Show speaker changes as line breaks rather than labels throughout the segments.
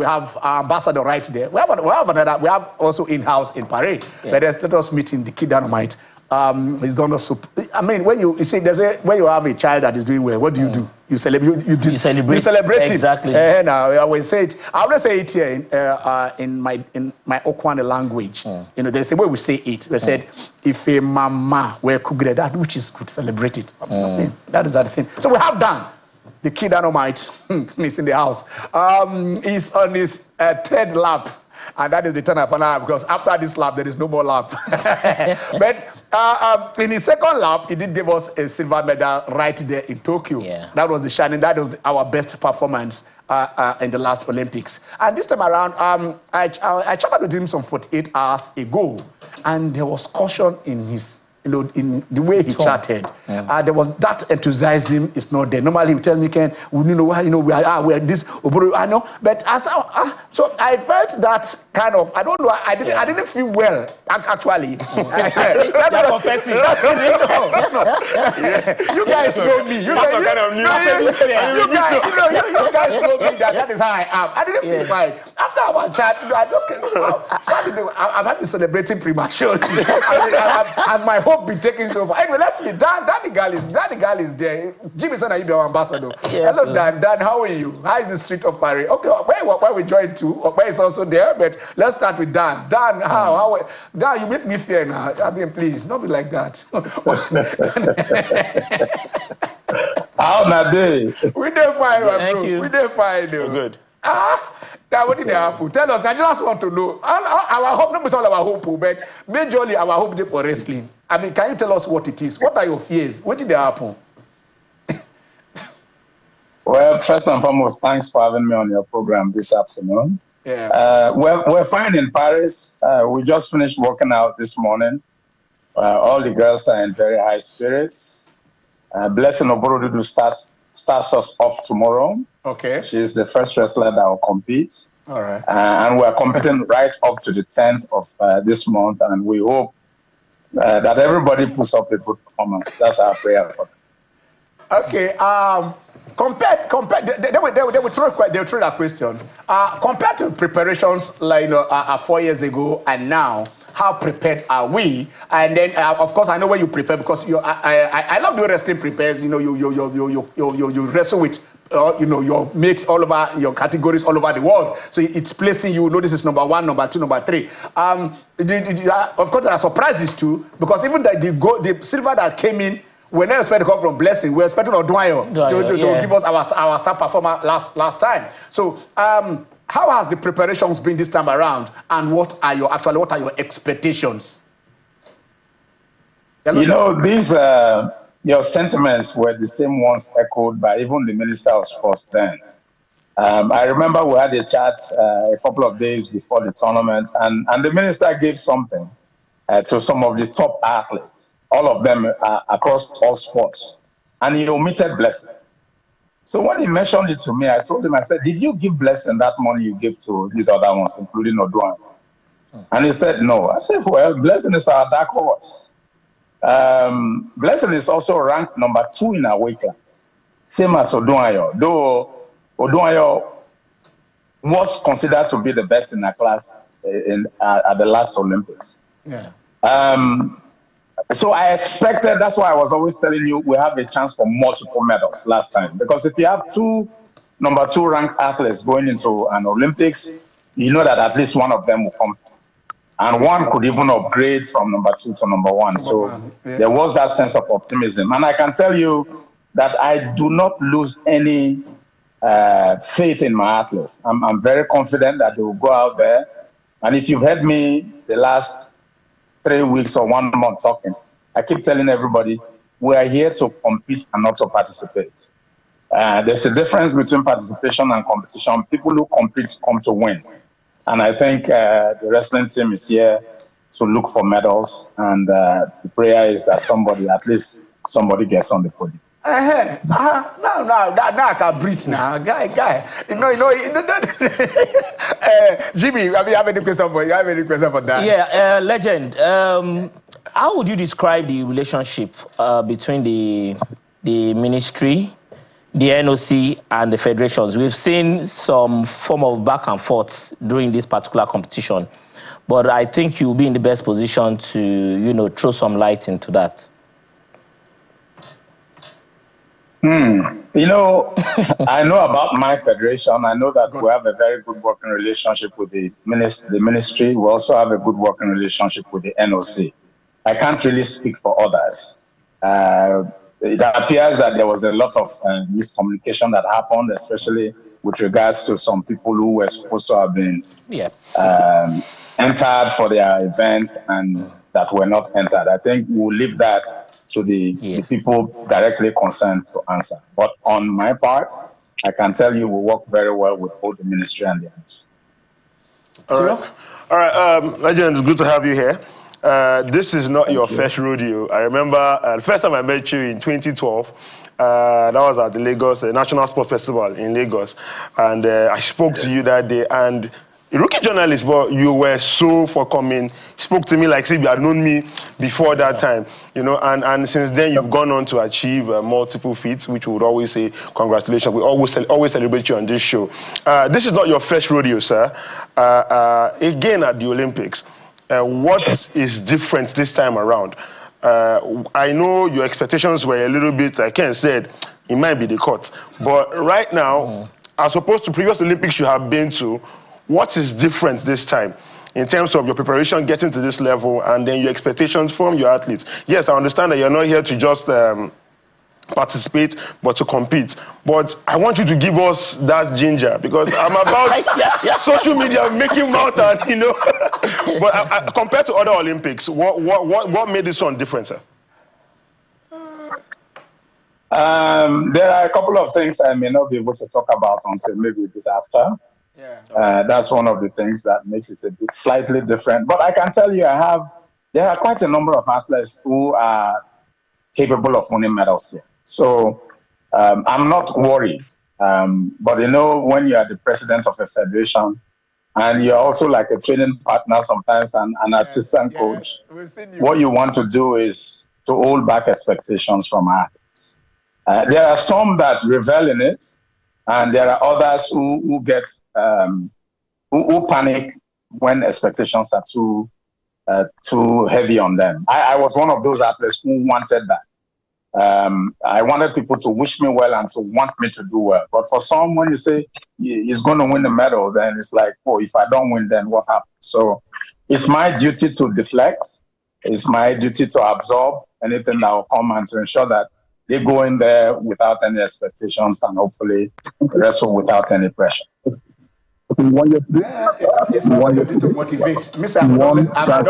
we have our ambassador right there. We have also in-house in Paris. Yeah. But let us meet in the Kid Dynamite. He's done us. I mean, when you see, when you have a child that is doing well, what do you do? You celebrate. You celebrate
exactly.
And I always say it. I always say it here in my Okwane language. You know, there's a way we say it. They said, if a mama were cooked that which is good, celebrate it. That is the thing. So we have done. The Kid Dynamite is in the house. He's on his third lap. And that is the turn of an hour, because after this lap, there is no more lap. But in his second lap, he did give us a silver medal right there in Tokyo. Yeah. That was the shining, that was our best performance in the last Olympics. And this time around, I chatted with him some 48 hours ago, and there was caution in his, you know, in the way he chatted. Yeah. There was that enthusiasm is not there. Normally, he tell me, Ken, we are this, I know. But as so I felt that kind of, I don't know, I didn't feel well actually. You guys know me. You guys know me. That is how I am. I didn't feel fine after our chat. I just came. I'm happy celebrating prematurely. As my hope be taken so far. Anyway, let's be Danny Gal is there. Jimmy said you be our ambassador. Yes, hello, Dan, how are you? How is the street of Paris? Okay, where we joined to? Where is also there? But let's start with Dan. Dan, how? Dan, you make me fear now. I mean, please, don't be like that.
How na day?
We did fine,
Thank
bro.
you.
We did fine, though.
Good.
Now, what did they happen? Tell us. I just want to know. Our hope, not all our hope, but majorly our hope is for wrestling. I mean, can you tell us what it is? What are your fears? What did they happen?
Well, first and foremost, thanks for having me on your program this afternoon.
Yeah.
We're fine in Paris. We just finished working out this morning. All the girls are in very high spirits. Blessing Oborodudu starts us off tomorrow.
Okay.
She's the first wrestler that will compete.
All right.
And we're competing right up to the 10th of this month, and we hope that everybody puts up a good performance. That's our prayer for them.
Okay. Compared, they will throw that question. Compared to preparations like 4 years ago and now, how prepared are we? And then, of course, I know where you prepare because I love the way wrestling prepares. You know, you wrestle with your mates all over, your categories all over the world. So it's placing you. This is number 1, number 2, number 3. Of course, there are surprises too, because even the silver that came in, we're not expecting to come from Blessing. We're expecting Odwayo to give us our star performer last time. So how has the preparations been this time around, and what are your expectations?
You know, these your sentiments were the same ones echoed by even the Minister of Sports then. I remember we had a chat a couple of days before the tournament, and the minister gave something to some of the top athletes. All of them across all sports. And he omitted Blessing. So when he mentioned it to me, I told him, I said, did you give Blessing that money you give to these other ones, including Odwan? And he said, no. I said, well, Blessing is our dark horse. Blessing is also ranked number 2 in our weight class, same as Odwayo. Though Odwayo was considered to be the best in our class at the last Olympics.
Yeah.
So I expected, that's why I was always telling you, we have a chance for multiple medals last time. Because if you have 2 number 2 ranked athletes going into an Olympics, you know that at least one of them will come. And one could even upgrade from number 2 to number 1. So there was that sense of optimism. And I can tell you that I do not lose any faith in my athletes. I'm very confident that they will go out there. And if you've heard me the last 3 weeks or 1 month talking, I keep telling everybody, we are here to compete and not to participate. There's a difference between participation and competition. People who compete come to win. And I think the wrestling team is here to look for medals. And the prayer is that at least somebody gets on the podium.
Now I can breathe now, guy. Jimmy, have you have any question for that?
Yeah, legend. How would you describe the relationship between the ministry, the NOC and the federations. We've seen some form of back and forth during this particular competition, but I think you'll be in the best position to, throw some light into that.
I know about my federation. I know that we have a very good working relationship with the ministry. We also have a good working relationship with the NOC. I can't really speak for others. It appears that there was a lot of miscommunication that happened, especially with regards to some people who were supposed to have been entered for their events and that were not entered. I think we'll leave that to the people directly concerned to answer. But on my part, I can tell you we work very well with both the ministry and the NOC.
All right, Legend, it's good to have you here. This is not your first rodeo. I remember the first time I met you in 2012. That was at the Lagos National Sports Festival in Lagos, and I spoke to you that day. And a rookie journalist, but you were so forthcoming. Spoke to me like if you had known me before that time, And since then, you've gone on to achieve multiple feats, which we would always say congratulations. We always celebrate you on this show. This is not your first rodeo, sir. Again at the Olympics. What is different this time around? I know your expectations were a little bit, like Ken said, it might be the cut. But right now, as opposed to previous Olympics you have been to, what is different this time in terms of your preparation getting to this level and then your expectations from your athletes? Yes, I understand that you're not here to just participate, but to compete. But I want you to give us that ginger, because I'm about social media making mouth and, But compared to other Olympics, what made this one different, sir?
There are a couple of things I may not be able to talk about until maybe a bit after. That's one of the things that makes it a bit slightly different. But I can tell you, there are quite a number of athletes who are capable of winning medals here. So I'm not worried. But when you are the president of a federation and you're also like a training partner sometimes and an assistant coach, what you want to do is to hold back expectations from athletes. There are some that revel in it, and there are others who get who panic when expectations are too heavy on them. I was one of those athletes who wanted that. I wanted people to wish me well and to want me to do well. But for some, when you say he's going to win the medal, then it's like, oh, if I don't win, then what happens? So it's my duty to deflect. It's my duty to absorb anything that will come and to ensure that they go in there without any expectations and hopefully wrestle without any pressure.
It's not to motivate. Mr. I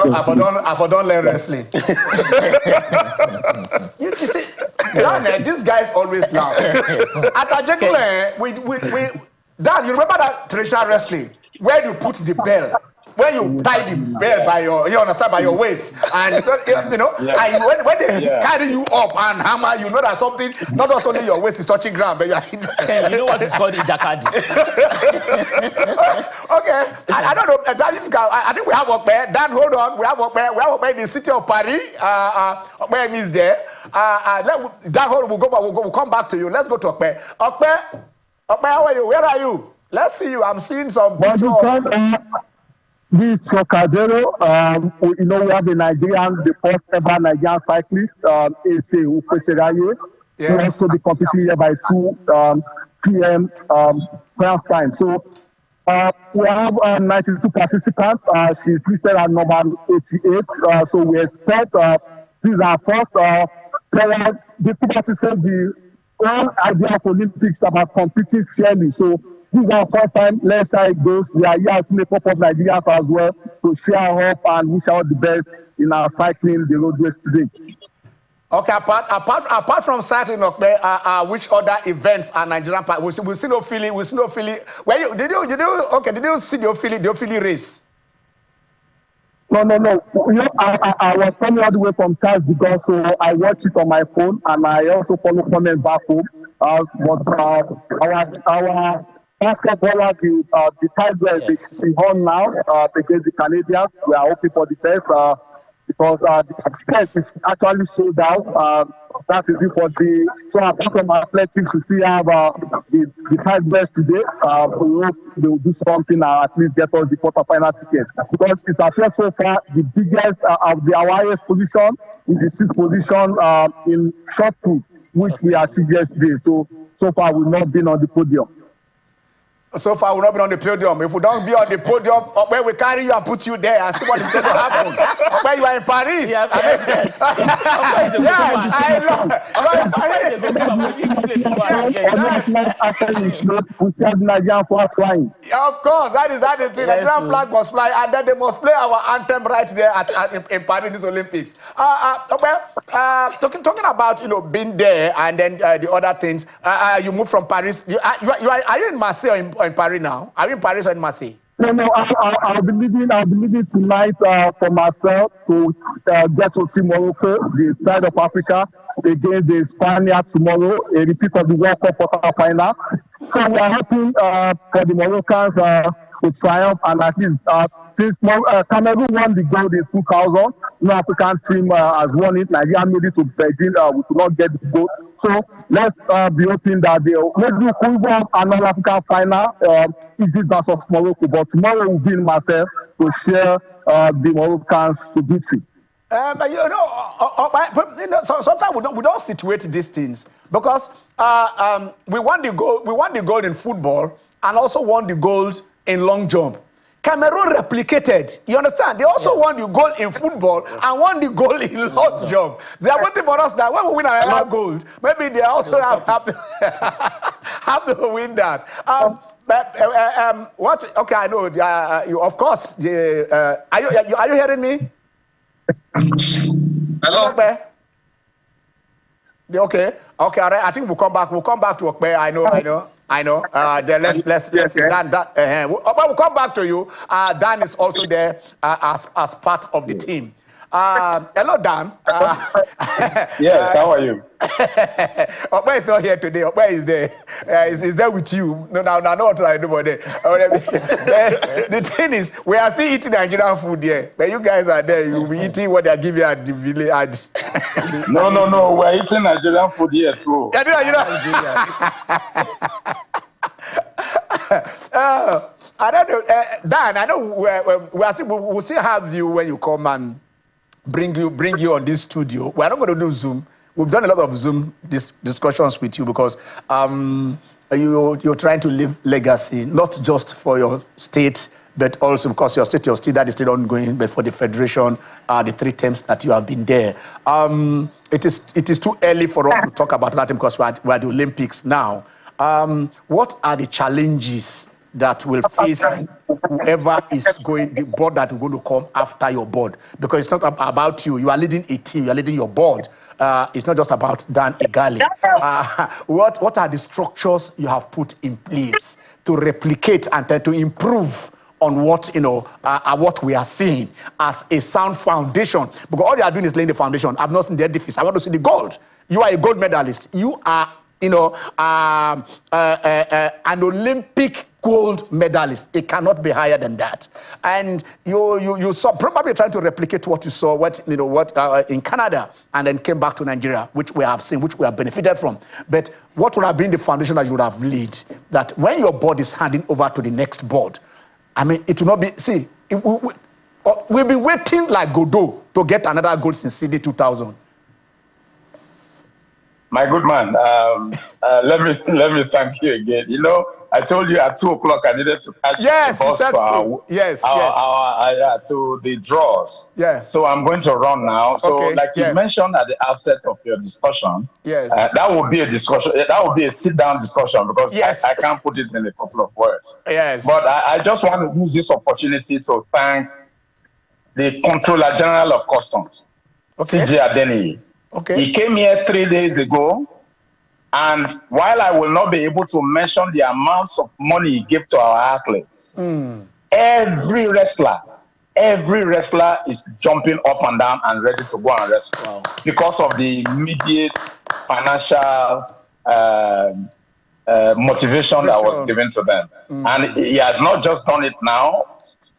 don't learn wrestling. you see, these guys always laugh. At Ajekule, Dan, you remember that traditional wrestling where you put the bell? When you tie the bell by by your waist, and and when they carry you up and hammer, you know that something, not only your waist is touching ground, but you are
you know what is called ijakadi.
Okay, I don't know. I think we have Okpe. Dan, hold on. We have Okpe in the city of Paris. Okpe is there. Dan, hold on. We'll come back to you. Let's go to Okpe. Okpe, how are you? Where are you? Let's see you. I'm seeing some pictures.
This Chocadero, we have the first ever Nigerian cyclist, Ese Upeseraye, who will also be competing here by 2 p.m. France time. So we have 92 participants. She's listed at number 88. So we expect this is our first player. The people say the whole idea of Olympics about competing fairly. So this is our first time. Let's see how it goes. We are here to make up of Nigerians as well to share up and wish out the best in our cycling the road race today.
Okay, apart from cycling, which other events are Nigerian? We see no Philly. Did you see the Philly race?
No. I was coming all the way from Charles de Gaulle, so I watched it on my phone and I also follow comments back home. But our basketball, the Tigers, they on now against the Canadians. We are hoping for the best. The because the space is actually sold out. That is it for the. So apart from athletics, we still have the five best today. We hope they will do something and at least get us the quarterfinal ticket. Because it appears so far the biggest of the highest position is the sixth position in shot put, which we achieved yesterday. So far we've not been on the podium.
So far, we've not been on the podium. If we don't be on the podium, where we carry you and put you there and see what is going to happen. Where you are in Paris.
Yeah,
I know.
We see the Nigerian flag flying.
Of course, that is the thing. The Nigerian flag must fly, and then they must play our anthem right there in Paris this Olympics. Talking about being there and then the other things. You moved from Paris. Are you in Marseille or in Paris now? Are you in Paris or in Marseille?
No. I'll be leaving tonight for myself to get to see Morocco, the side of Africa, against the Spaniards tomorrow, a repeat of the World Cup quarter-final. So we are hoping for the Moroccans to triumph, and at least since Cameroon won the gold in 2000, no African team has won it. Nigeria made it to Beijing. We could not get the gold. So let's be hoping that maybe we could have another African final, Egypt versus Morocco. But tomorrow we'll be in Marseille to share the Moroccans to victory.
But sometimes we don't situate these things because we won the gold in football and also won the gold in long jump. Cameroon replicated. You understand? They also won the gold in football and won the gold in long jump. They are waiting for us now. When we win our gold, maybe they also have to win that. What? Okay, I know. You, of course. Are you hearing me?
Hello.
Okay. All right. I think we'll come back. We'll come back to Okpe. I know. Then let's Dan. We'll come back to you. Dan is also there as part of the team. Hello, Dan.
Yes, how are you?
Okpe is not here today. Okpe is there. Is there with you? No, not what I do about it. The thing is, we are still eating Nigerian food here. But you guys are there. You'll be eating what they are giving you at the village.
No. We're eating Nigerian food here too.
I don't know, Dan. I know we'll still have you when you come and bring you on this studio. We're not going to do Zoom. We've done a lot of Zoom discussions with you because you're trying to leave legacy, not just for your state, but also because your state that is still ongoing, but for the federation, the 3 terms that you have been there. It is too early for us to talk about that because we're at the Olympics now. What are the challenges that will face whoever is the board that is going to come after your board? Because it's not about you. You are leading a team. You are leading your board. It's not just about Dan Egali. What are the structures you have put in place to replicate and to improve on what we are seeing as a sound foundation? Because all you are doing is laying the foundation. I've not seen the edifice. I want to see the gold. You are a gold medalist. You are an Olympic gold medalist. It cannot be higher than that. And you saw probably trying to replicate what you saw, in Canada, and then came back to Nigeria, which we have seen, which we have benefited from. But what would have been the foundation that you would have laid? That when your board is handing over to the next board, I mean, it will not be. See, we've been waiting like Godot to get another gold since CD 2000.
My good man, let me thank you again. I told you at 2 o'clock I needed to catch the bus to the draws.
Yeah.
So I'm going to run now. So you mentioned at the outset of your discussion, that would be a discussion. That would be a sit-down discussion because I can't put it in a couple of words.
Yes.
But I just want to use this opportunity to thank the Comptroller General of Customs, CJ Adeniyi.
Okay.
He came here 3 days ago, and while I will not be able to mention the amounts of money he gave to our athletes, every wrestler is jumping up and down and ready to go and wrestle because of the immediate financial motivation that was given to them. And he has not just done it now.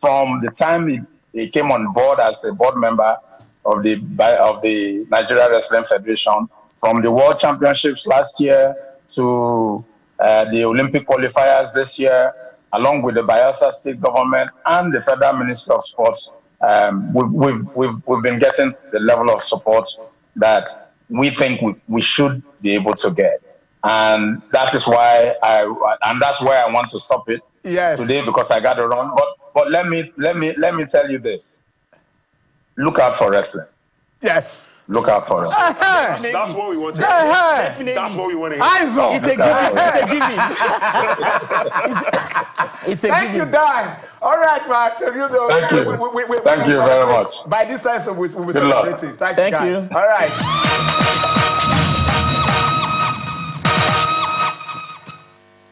From the time he came on board as a board member, of the Nigeria Wrestling Federation, from the World Championships last year to the Olympic qualifiers this year, along with the Bayelsa state government and the Federal Ministry of Sports. We've been getting the level of support that we think we should be able to get. And that is why that's where I want to stop it today, because I got to run. But let me tell you this. Look out for wrestling.
Yes.
Look out for wrestling.
That's what we want to hear. That's what we want to hear.
Eyes on.
It's a giving. It's a giving.
Thank you, Dan. All right, Mark.
Thank you. Thank you very much.
By this time, we'll be
Good luck.
celebrating.
Thank you.
All right.